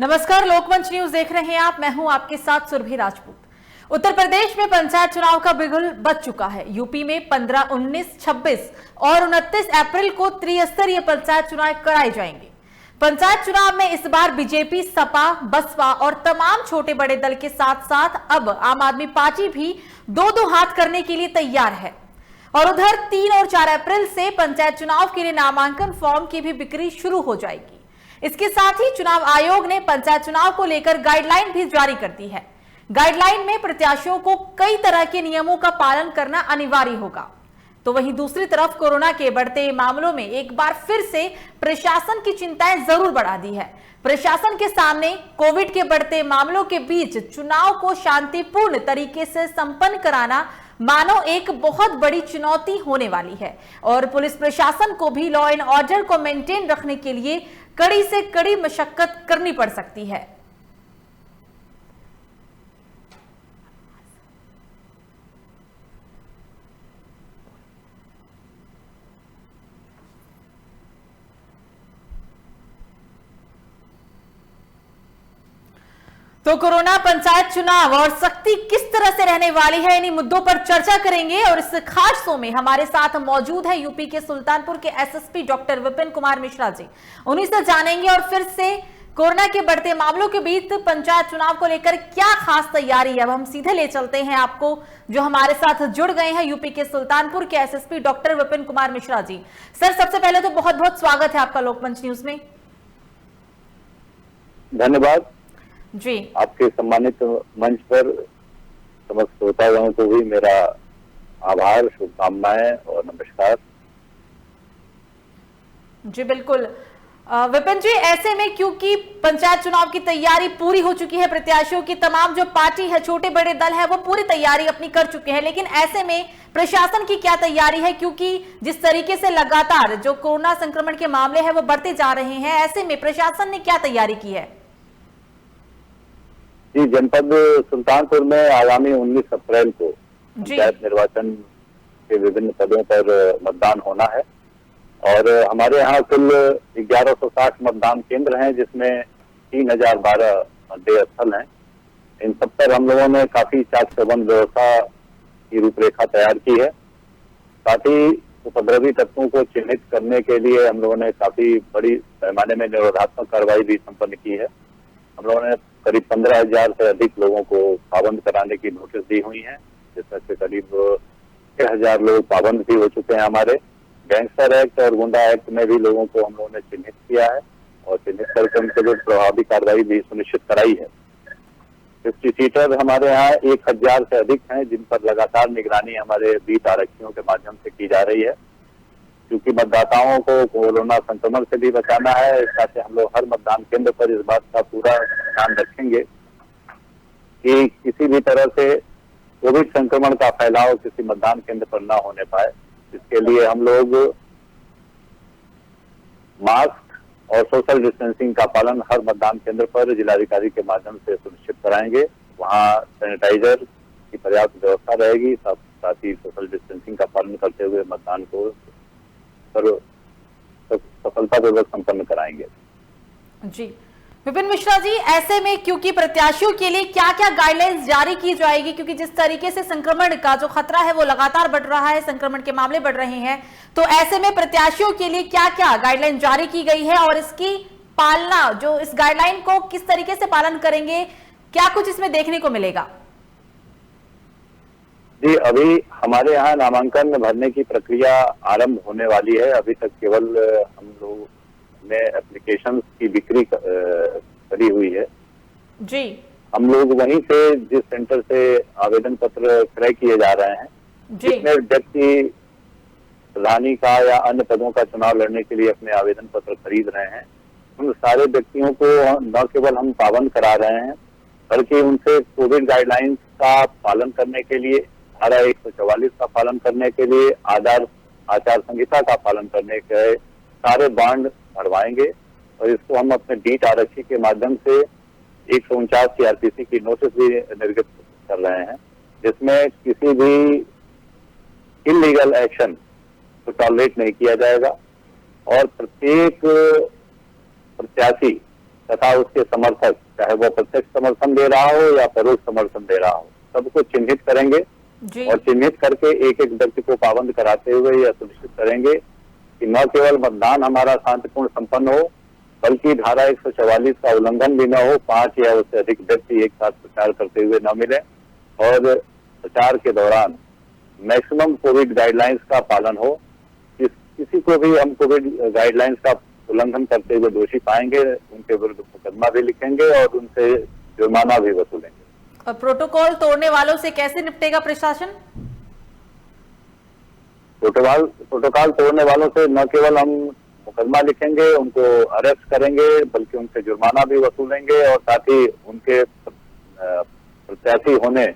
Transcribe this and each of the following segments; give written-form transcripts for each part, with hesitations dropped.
नमस्कार, लोकमंच न्यूज देख रहे हैं आप। मैं हूं आपके साथ सुरभि राजपूत। उत्तर प्रदेश में पंचायत चुनाव का बिगुल बज चुका है। यूपी में 15, 19, 26 और 29 अप्रैल को त्रिस्तरीय पंचायत चुनाव कराए जाएंगे। पंचायत चुनाव में इस बार बीजेपी, सपा, बसपा और तमाम छोटे बड़े दल के साथ साथ अब आम आदमी पार्टी भी दो हाथ करने के लिए तैयार है। और उधर 3 और 4 अप्रैल से पंचायत चुनाव के लिए नामांकन फॉर्म की भी बिक्री शुरू हो जाएगी। इसके साथ ही चुनाव आयोग ने पंचायत चुनाव को लेकर गाइडलाइन भी जारी कर दी है। गाइडलाइन में प्रत्याशियों को कई तरह के नियमों का पालन करना अनिवार्य होगा। तो वहीं दूसरी तरफ कोरोना के बढ़ते मामलों में एक बार फिर से प्रशासन की चिंताएं जरूर बढ़ा दी है। प्रशासन के सामने कोविड के बढ़ते मामलों के बीच चुनाव को शांतिपूर्ण तरीके से संपन्न कराना मानो एक बहुत बड़ी चुनौती होने वाली है। और पुलिस प्रशासन को भी लॉ एंड ऑर्डर को मेंटेन रखने के लिए कड़ी से कड़ी मशक्कत करनी पड़ सकती है। तो कोरोना, पंचायत चुनाव और सख्ती किस तरह से रहने वाली है, इन्हीं मुद्दों पर चर्चा करेंगे। और इस खास शो में हमारे साथ मौजूद है यूपी के सुल्तानपुर के एसएसपी डॉक्टर विपिन कुमार मिश्रा जी। उन्हीं से जानेंगे और फिर से कोरोना के बढ़ते मामलों के बीच पंचायत चुनाव को लेकर क्या खास तैयारी है। अब हम सीधे ले चलते हैं आपको, जो हमारे साथ जुड़ गए हैं यूपी के सुल्तानपुर के SSP doctor Vipin Kumar Mishra ji. Sir, सबसे पहले तो बहुत बहुत स्वागत है आपका लोकमंच न्यूज में। धन्यवाद जी। आपके सम्मानित मंच पर समस्त श्रोतागणों को भी मेरा आभार, शुभकामनाएं और नमस्कार। जी बिल्कुल विपिन जी, ऐसे में क्योंकि पंचायत चुनाव की तैयारी पूरी हो चुकी है, प्रत्याशियों की तमाम जो पार्टी है, छोटे बड़े दल है, वो पूरी तैयारी अपनी कर चुके हैं, लेकिन ऐसे में प्रशासन की क्या तैयारी है? क्योंकि जिस तरीके से लगातार जो कोरोना संक्रमण के मामले हैं वो बढ़ते जा रहे हैं, ऐसे में प्रशासन ने क्या तैयारी की है? जी, जनपद सुल्तानपुर में आगामी 19 अप्रैल को पंचायत निर्वाचन के विभिन्न पदों पर मतदान होना है और हमारे यहाँ कुल 1160 मतदान केंद्र हैं, जिसमें 3012 मतदेय स्थल हैं। इन सब पर हम लोगों ने काफी चाक चौबंद व्यवस्था की रूपरेखा तैयार की है। साथ ही उपद्रवी तत्वों को चिन्हित करने के लिए हम लोगों ने काफी बड़ी पैमाने में निरोधात्मक कार्रवाई भी संपन्न की है। हम लोगों ने करीब 15,000 से अधिक लोगों को पाबंद कराने की नोटिस दी हुई है, जिसमें से करीब 6,000 लोग पाबंद भी हो चुके हैं। हमारे गैंगस्टर एक्ट और गुंडा एक्ट में भी लोगों को हम लोगों ने चिन्हित किया है और चिन्हित करके उनके लिए प्रभावी कार्रवाई भी सुनिश्चित कराई है। 50 सीटर हमारे यहाँ 1,000 से अधिक हैं, जिन पर लगातार निगरानी हमारे बीट आरक्षियों के माध्यम से की जा रही है। क्योंकि मतदाताओं को कोरोना संक्रमण से भी बचाना है, इस तरह से हम लोग हर मतदान केंद्र पर इस बात का पूरा ध्यान रखेंगे कि किसी भी तरह से कोविड संक्रमण का फैलाव किसी मतदान केंद्र पर न होने पाए। इसके लिए हम लोग मास्क और सोशल डिस्टेंसिंग का पालन हर मतदान केंद्र पर जिलाधिकारी के माध्यम से सुनिश्चित कराएंगे। वहाँ सैनिटाइजर की पर्याप्त व्यवस्था रहेगी, साथ ही सोशल डिस्टेंसिंग का पालन करते हुए मतदान को सफलतापूर्वक संपन्न कराएंगे। जी विपिन मिश्रा जी, ऐसे में क्योंकि प्रत्याशियों के लिए क्या क्या गाइडलाइंस जारी की जाएगी, क्योंकि जिस तरीके से संक्रमण का जो खतरा है वो लगातार बढ़ रहा है, संक्रमण के मामले बढ़ रहे हैं, तो ऐसे में प्रत्याशियों के लिए क्या क्या गाइडलाइन जारी की गई है और इसकी पालना, जो इस गाइडलाइन को किस तरीके से पालन करेंगे, क्या कुछ इसमें देखने को मिलेगा? जी, अभी हमारे यहाँ नामांकन भरने की प्रक्रिया आरंभ होने वाली है। अभी तक केवल हम लोग ने एप्लीकेशंस की बिक्री करी हुई है। जी, हम लोग वहीं से जिस सेंटर से आवेदन पत्र क्रय किए जा रहे हैं, जिसमें व्यक्ति प्रधानी का या अन्य पदों का चुनाव लड़ने के लिए अपने आवेदन पत्र खरीद रहे हैं, उन सारे व्यक्तियों को न केवल हम पाबंद करा रहे हैं, बल्कि उनसे कोविड गाइडलाइंस का पालन करने के लिए, धारा 144 का पालन करने के लिए, आचार संहिता का पालन करने के सारे बांड भरवाएंगे। और इसको हम अपने बीट आरक्षी के माध्यम से 149 सीआरपीसी की नोटिस भी निर्गत कर रहे हैं, जिसमें किसी भी इलीगल एक्शन को टॉलरेट नहीं किया जाएगा और प्रत्येक प्रत्याशी तथा उसके समर्थक, चाहे वो प्रत्यक्ष समर्थन दे रहा हो या परोक्ष समर्थन दे रहा हो, सबको चिन्हित करेंगे और चिन्हित करके एक एक व्यक्ति को पाबंद कराते हुए यह सुनिश्चित करेंगे कि न केवल मतदान हमारा शांतिपूर्ण संपन्न हो, बल्कि धारा 144 का उल्लंघन भी न हो, 5 या उससे अधिक व्यक्ति एक साथ प्रचार करते हुए न मिले और प्रचार के दौरान मैक्सिमम कोविड गाइडलाइंस का पालन हो। किसी को भी हम कोविड गाइडलाइंस का उल्लंघन करते हुए दोषी पाएंगे, उनके विरुद्ध मुकदमा भी लिखेंगे और उनसे जुर्माना भी वसूलेंगे। और प्रोटोकॉल तोड़ने वालों से कैसे निपटेगा प्रशासन? प्रोटोकॉल तोड़ने वालों से न केवल हम मुकदमा लिखेंगे, उनको अरेस्ट करेंगे, बल्कि उनसे जुर्माना भी वसूलेंगे और साथ ही उनके प्रत्याशी होने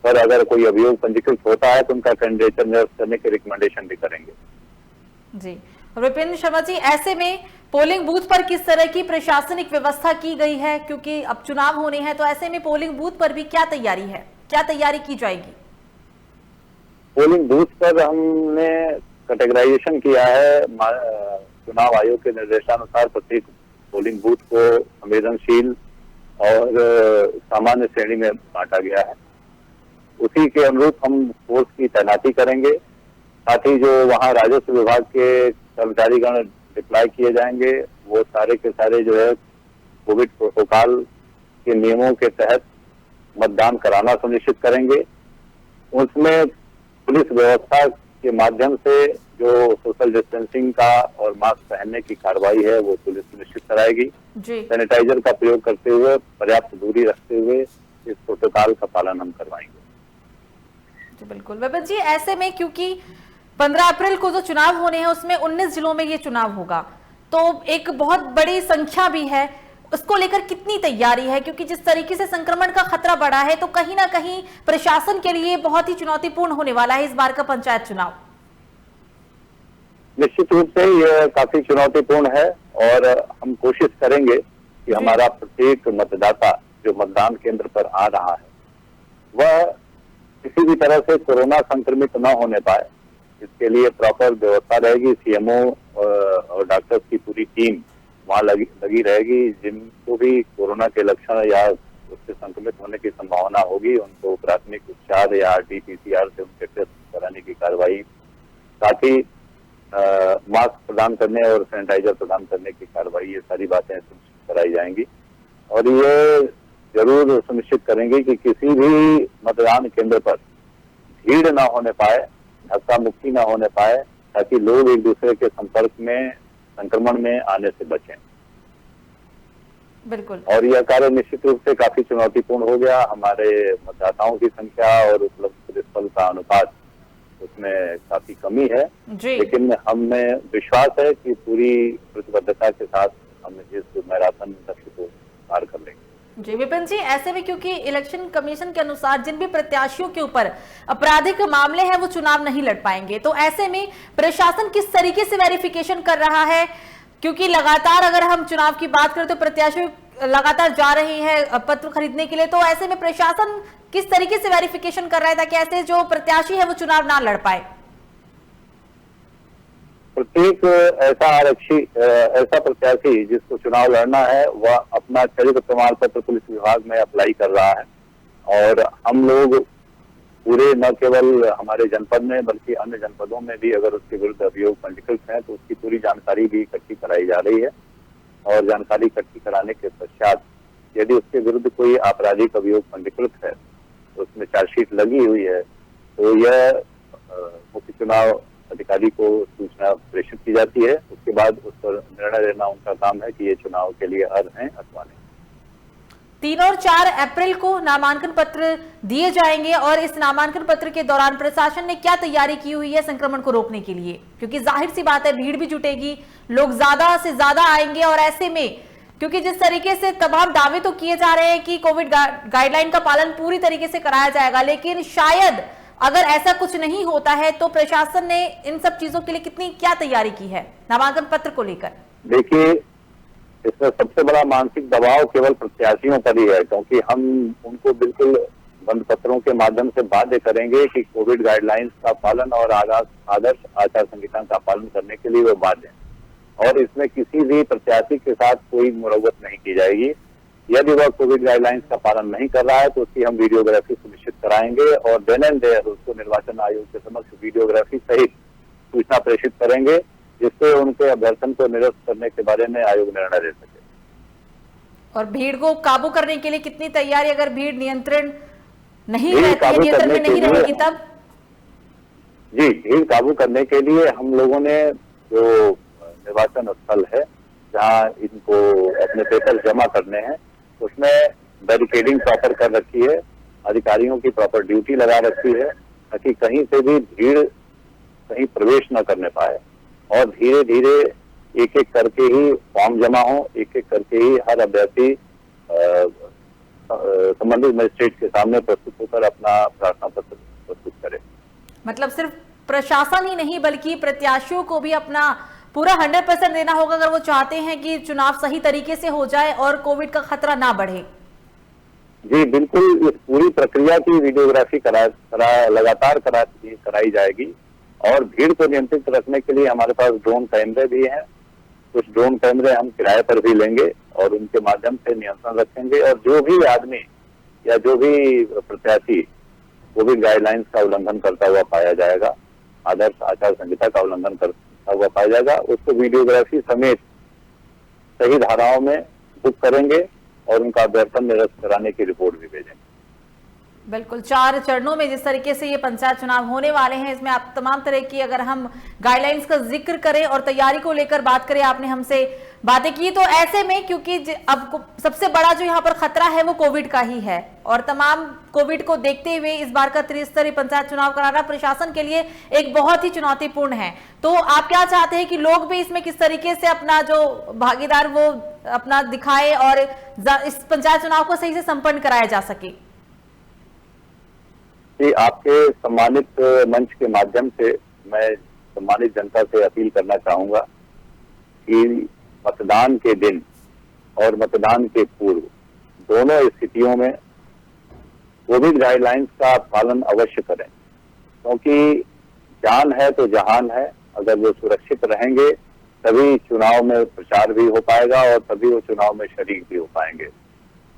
पर अगर कोई अभियोग पंजीकृत होता है तो उनका कैंडिडेचर निरस्त करने की रिकमेंडेशन भी करेंगे। जी, विपिन शर्मा जी, ऐसे में पोलिंग बूथ पर किस तरह की प्रशासनिक व्यवस्था की गई है, क्योंकि अब चुनाव होने हैं, तो ऐसे में पोलिंग बूथ पर भी क्या तैयारी है, क्या तैयारी की जाएगी? पोलिंग बूथ पर हमने कैटेगराइजेशन किया है। चुनाव आयोग के निर्देशानुसार प्रत्येक पोलिंग बूथ को संवेदनशील और सामान्य श्रेणी में बांटा गया है। उसी के अनुरूप हम फोर्स की तैनाती करेंगे। साथ ही जो वहाँ राजस्व विभाग के कर्मचारीगण डिप्लॉय किए जाएंगे, वो सारे के सारे जो है कोविड प्रोटोकॉल के नियमों के तहत मतदान कराना सुनिश्चित करेंगे। उसमें पुलिस व्यवस्था के माध्यम से जो सोशल डिस्टेंसिंग का और मास्क पहनने की कार्रवाई है वो पुलिस सुनिश्चित कराएगी। सैनिटाइजर का प्रयोग करते हुए, पर्याप्त दूरी रखते हुए इस प्रोटोकॉल का पालन हम करवाएंगे। जी बिल्कुल विपिन जी, ऐसे में क्योंकि 15 अप्रैल को जो चुनाव होने हैं उसमें 19 जिलों में ये चुनाव होगा, तो एक बहुत बड़ी संख्या भी है, उसको लेकर कितनी तैयारी है? क्योंकि जिस तरीके से संक्रमण का खतरा बढ़ा है, तो कहीं ना कहीं प्रशासन के लिए बहुत ही चुनौतीपूर्ण होने वाला है इस बार का पंचायत चुनाव। निश्चित रूप से यह काफी चुनौतीपूर्ण है और हम कोशिश करेंगे कि हमारा प्रत्येक मतदाता जो मतदान केंद्र पर आ रहा है वह किसी भी तरह से कोरोना संक्रमित न होने पाए, इसके लिए प्रॉपर व्यवस्था रहेगी। सीएमओ और डॉक्टर्स की पूरी टीम वहाँ लगी रहेगी। जिनको भी कोरोना के लक्षण या उससे संक्रमित होने की संभावना होगी, उनको प्राथमिक उपचार या RT-PCR से उनके टेस्ट कराने की कार्रवाई, साथ ही मास्क प्रदान करने और सैनिटाइजर प्रदान करने की कार्रवाई, ये सारी बातें सुनिश्चित कराई जाएंगी। और ये जरूर सुनिश्चित करेंगे कि किसी भी मतदान केंद्र पर भीड़ न होने पाए, धक्का मुक्की न होने पाए, ताकि लोग एक दूसरे के संपर्क में संक्रमण में आने से बचें। बिल्कुल। और यह कार्य निश्चित रूप से काफी चुनौतीपूर्ण हो गया। हमारे मतदाताओं की संख्या और उपलब्ध पुलिस बल का अनुपात उसमें काफी कमी है, लेकिन हमें विश्वास है कि पूरी प्रतिबद्धता के साथ हम इस मैराथन लक्ष्य को पार कर लेंगे। जी विपिन जी, ऐसे में क्योंकि इलेक्शन कमीशन के अनुसार जिन भी प्रत्याशियों के ऊपर आपराधिक मामले हैं वो चुनाव नहीं लड़ पाएंगे, तो ऐसे में प्रशासन किस तरीके से वेरिफिकेशन कर रहा है? क्योंकि लगातार अगर हम चुनाव की बात करें तो प्रत्याशी लगातार जा रहे हैं पत्र खरीदने के लिए, तो ऐसे में प्रशासन किस तरीके से वेरिफिकेशन कर रहा है ताकि ऐसे जो प्रत्याशी है वो चुनाव ना लड़ पाए? प्रत्येक ऐसा प्रत्याशी जिसको चुनाव लड़ना है वह अपना चरित्र प्रमाण पत्र पुलिस विभाग में अप्लाई कर रहा है और हम लोग पूरे न केवल हमारे जनपद में बल्कि अन्य जनपदों में भी अगर उसके विरुद्ध अभियोग पंजीकृत है तो उसकी पूरी जानकारी भी इकट्ठी कराई जा रही है। और जानकारी इकट्ठी कराने के पश्चात यदि उसके विरुद्ध कोई आपराधिक अभियोग पंजीकृत है तो उसमें चार्जशीट लगी हुई है तो यह मुख्य चुनाव अधिकारी को सूचना प्रेषित की जाती है। उसके बाद उस पर निर्णय लेना उनका काम है कि ये चुनाव के लिए अर्ह हैं अथवा नहीं। 3 और 4 अप्रैल को नामांकन पत्र दिए जाएंगे और इस नामांकन पत्र के दौरान प्रशासन ने क्या तैयारी की हुई है संक्रमण को रोकने के लिए? क्योंकि जाहिर सी बात है भीड़ भी जुटेगी, लोग ज्यादा से ज्यादा आएंगे और ऐसे में क्योंकि जिस तरीके से तमाम दावे तो किए जा रहे हैं कि कोविड गाइडलाइन का पालन पूरी तरीके से कराया जाएगा, लेकिन शायद अगर ऐसा कुछ नहीं होता है तो प्रशासन ने इन सब चीजों के लिए क्या तैयारी की है नामांकन पत्र को लेकर? देखिए, इसमें सबसे बड़ा मानसिक दबाव केवल प्रत्याशियों पर ही है, क्योंकि हम उनको बिल्कुल बंद पत्रों के माध्यम से बाध्य करेंगे कि कोविड गाइडलाइंस का पालन और आदर्श आचार संहिता का पालन करने के लिए वो बाध्य हैं। और इसमें किसी भी प्रत्याशी के साथ कोई मुरव्वत नहीं की जाएगी। यदि वह कोविड गाइडलाइंस का पालन नहीं कर रहा है तो उसकी हम वीडियोग्राफी सुनिश्चित कराएंगे और देन एंड देयर उसको निर्वाचन आयोग के समक्ष वीडियोग्राफी सहित सूचना प्रेषित करेंगे, जिससे उनके अभ्यर्थन को निरस्त करने के बारे में आयोग निर्णय ले सके। और भीड़ को काबू करने के लिए कितनी तैयारी, अगर भीड़ नियंत्रण नहीं रहती है, नियंत्रण में नहीं रहेगी तब? जी, भीड़ काबू करने के लिए हम लोगों ने जो निर्वाचन स्थल है जहां इनको अपने पेपर जमा करने हैं उसमें बैरिकेडिंग प्रॉपर कर रखी है, अधिकारियों की प्रॉपर ड्यूटी लगा रखी है ताकि कहीं से भी भीड़ कहीं प्रवेश न करने पाए और धीरे धीरे एक एक करके ही फॉर्म जमा हो, एक एक करके ही हर अभ्यर्थी संबंधित मजिस्ट्रेट के सामने प्रस्तुत होकर अपना प्रार्थना पत्र प्रस्तुत करे। मतलब सिर्फ प्रशासन ही नहीं बल्कि प्रत्याशियों को भी अपना पूरा 100% देना होगा अगर वो चाहते हैं कि चुनाव सही तरीके से हो जाए और कोविड का खतरा ना बढ़े। जी बिल्कुल, इस पूरी प्रक्रिया की वीडियोग्राफी लगातार कराई जाएगी और भीड़ को नियंत्रित रखने के लिए हमारे पास ड्रोन कैमरे भी हैं। कुछ ड्रोन कैमरे हम किराए पर भी लेंगे और उनके माध्यम से नियंत्रण रखेंगे और जो भी आदमी या जो भी प्रत्याशी कोविड गाइडलाइंस का उल्लंघन करता हुआ पाया जाएगा, आदर्श आचार संहिता का उल्लंघन करता हुआ पाया जाएगा, उसको वीडियोग्राफी समेत सही धाराओं में बुक करेंगे और उनका अभ्यर्थन निरस्त कराने की रिपोर्ट भी भेजेंगे। बिल्कुल, 4 चरणों में जिस तरीके से ये पंचायत चुनाव होने वाले हैं, इसमें आप तमाम तरह की अगर हम गाइडलाइंस का जिक्र करें और तैयारी को लेकर बात करें, आपने हमसे बातें की, तो ऐसे में क्योंकि अब सबसे बड़ा जो यहाँ पर खतरा है वो कोविड का ही है और तमाम कोविड को देखते हुए इस बार का त्रिस्तरीय पंचायत चुनाव कराना प्रशासन के लिए एक बहुत ही चुनौतीपूर्ण है। तो आप क्या चाहते हैं कि लोग भी इसमें किस तरीके से अपना जो भागीदार वो अपना दिखाए और इस पंचायत चुनाव को सही से संपन्न कराया जा सके? आपके सम्मानित मंच के माध्यम से मैं सम्मानित जनता से अपील करना चाहूंगा कि मतदान के दिन और मतदान के पूर्व दोनों स्थितियों में कोविड गाइडलाइंस का पालन अवश्य करें, क्योंकि जान है तो जहान है। अगर वो सुरक्षित रहेंगे तभी चुनाव में प्रचार भी हो पाएगा और तभी वो चुनाव में शरीक भी हो पाएंगे।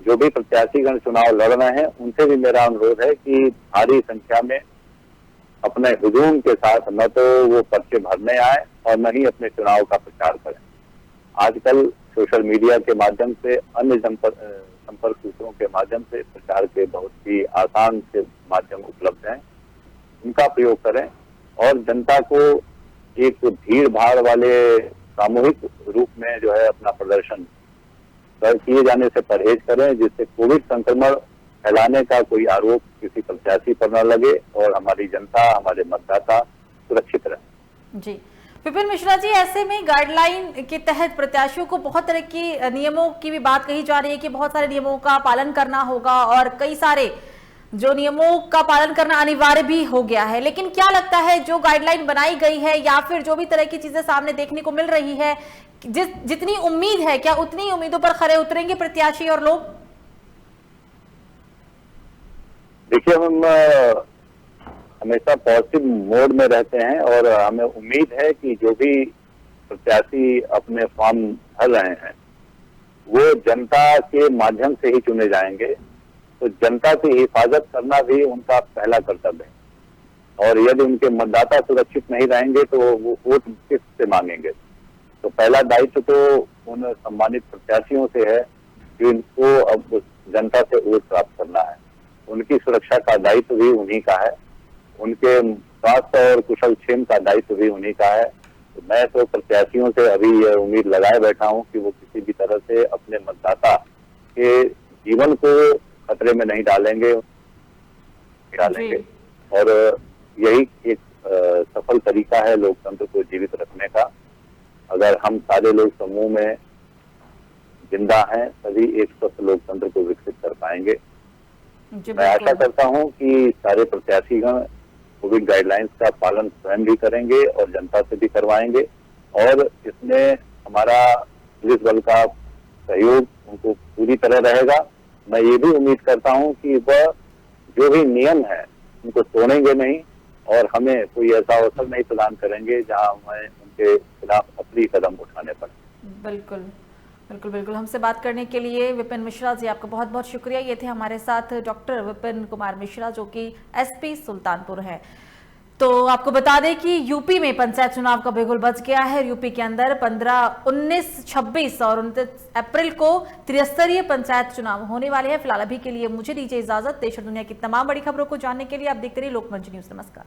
जो भी प्रत्याशीगण चुनाव लड़ रहे हैं उनसे भी मेरा अनुरोध है कि भारी संख्या में अपने हुजूम के साथ न तो वो पर्चे भरने आए और न ही अपने चुनाव का प्रचार करें। आजकल सोशल मीडिया के माध्यम से, अन्य संपर्क सूत्रों के माध्यम से प्रचार के बहुत ही आसान से माध्यम उपलब्ध हैं, उनका प्रयोग करें और जनता को एक भीड़ भाड़ वाले सामूहिक रूप में जो है अपना प्रदर्शन किए जाने से परहेज करें, जिससे कोविड संक्रमण फैलाने का कोई आरोप किसी प्रत्याशी पर न लगे और हमारी जनता, हमारे मतदाता सुरक्षित रहे। जी विपिन मिश्रा जी, ऐसे में गाइडलाइन के तहत प्रत्याशियों को बहुत तरह की नियमों की भी बात कही जा रही है कि बहुत सारे नियमों का पालन करना होगा और कई सारे जो नियमों का पालन करना अनिवार्य भी हो गया है, लेकिन क्या लगता है जो गाइडलाइन बनाई गई है या फिर जो भी तरह की चीजें सामने देखने को मिल रही है, जितनी उम्मीद है क्या उतनी उम्मीदों पर खरे उतरेंगे प्रत्याशी और लोग? देखिए, हम हमेशा पॉजिटिव मोड में रहते हैं और हमें उम्मीद है कि जो भी प्रत्याशी अपने फॉर्म भर रहे हैं वो जनता के माध्यम से ही चुने जाएंगे, तो जनता की हिफाजत करना भी उनका पहला कर्तव्य है और यदि उनके मतदाता सुरक्षित नहीं रहेंगे तो वो वोट किससे मांगेंगे। तो पहला दायित्व तो उन सम्मानित प्रत्याशियों से है जिनको अब जनता से वोट प्राप्त करना है, उनकी सुरक्षा का दायित्व भी उन्हीं का है, उनके स्वास्थ्य और कुशल क्षेम का दायित्व भी उन्हीं का है। तो मैं तो प्रत्याशियों से अभी यह उम्मीद लगाए बैठा हूं कि वो किसी भी तरह से अपने मतदाता के जीवन को खतरे में नहीं डालेंगे और यही एक सफल तरीका है लोकतंत्र को जीवित रखने का। अगर हम सारे लोग समूह में जिंदा हैं तभी एक स्वस्थ लोकतंत्र को विकसित कर पाएंगे। मैं आशा करता हूं कि सारे प्रत्याशीगण कोविड गाइडलाइंस का पालन स्वयं भी करेंगे और जनता से भी करवाएंगे और इसमें हमारा पुलिस बल का सहयोग उनको पूरी तरह रहेगा। मैं ये भी उम्मीद करता हूं कि वह जो भी नियम है उनको तोड़ेंगे नहीं और हमें कोई ऐसा अवसर नहीं प्रदान करेंगे जहां हमें के खिलाफ असली कदम उठाने पड़े। बिल्कुल बिल्कुल बिल्कुल। हमसे बात करने के लिए विपिन मिश्रा जी, आपका बहुत बहुत शुक्रिया। ये थे हमारे साथ डॉक्टर विपिन कुमार मिश्रा, जो कि एसपी सुल्तानपुर है। तो आपको बता दें कि यूपी में पंचायत चुनाव का बिगुल बज गया है। यूपी के अंदर 15, 19, 26 और 29 अप्रैल को त्रिस्तरीय पंचायत चुनाव होने वाले हैं। फिलहाल अभी के लिए मुझे दीजिए इजाजत। देश और दुनिया की तमाम बड़ी खबरों को जानने के लिए आप देखते रहिए लोकमंच न्यूज। नमस्कार।